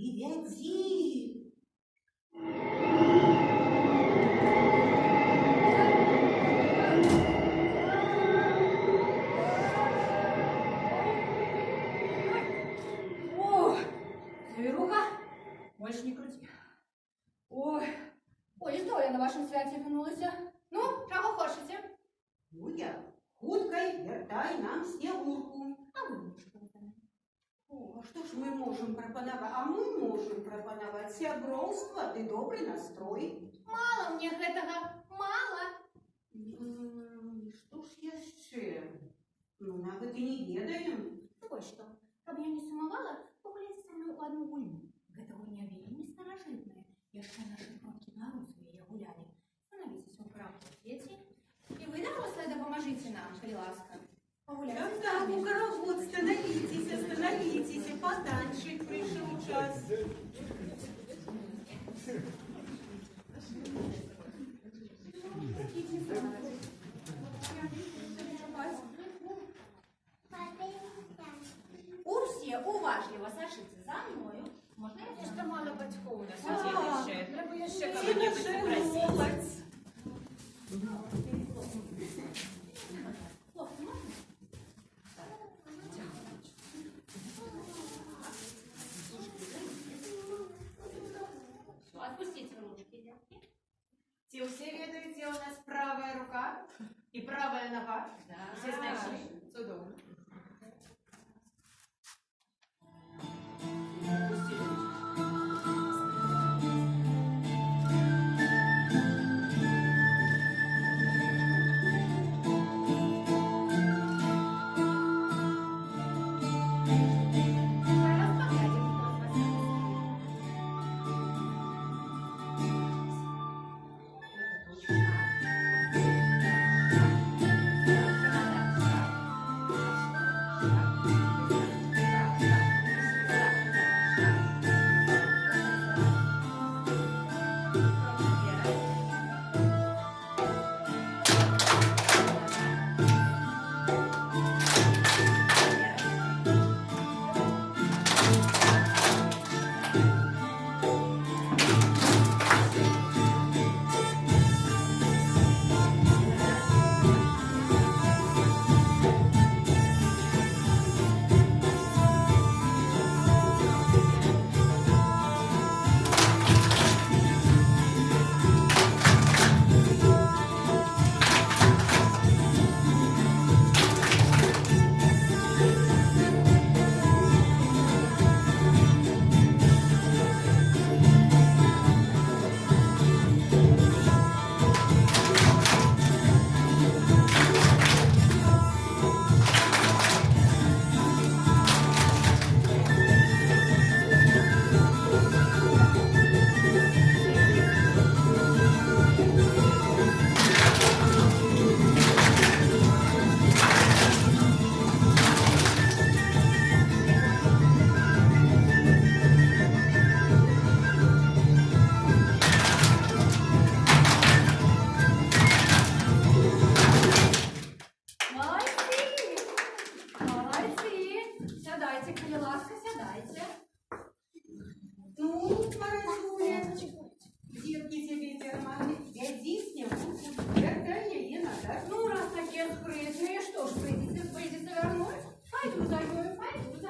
Прывядзі. О, Зверуха, больше не крути. Ой, что я на вашем святе вернулася? Ну, чего хочете? Буя, хуткай вертай нам Снегурку. А вы лучше пропонуйте. О, что ж мы можем пропановать? А мы можем пропановать сяброўства, ты добрый настрой. Мало мне гэтага, мало. Что ж яшчэ? Ну, нават і не ведаем. Вот что, каб я не сумовала, погуляйте со мной у одну гульню. Гэта гульня вельмі старажытная. Яшчэ наши продкі народцы яе гулялі. Становитесь у правду, дети. И вы, дорослые, допоможите нам, коли ласка. Погуляйте. Так, у карагод, становитесь, потанчик пришел час. Усе уважливо сашите за мною. Можна я Что мало батьков у нас А, удзельнічає. Треба яшчэ Ці кого-нибудь наша попросить. моладзь. Хлопцы, можно? Все, отпустите ручки, детки. Ці все ведають, где у нас правая рука и правая нога. Да. Все знайшли? Цудовно. Зараз поглядим, кто из вас Молодцы! Молодцы! Сядайте, коли ласка, сядайте.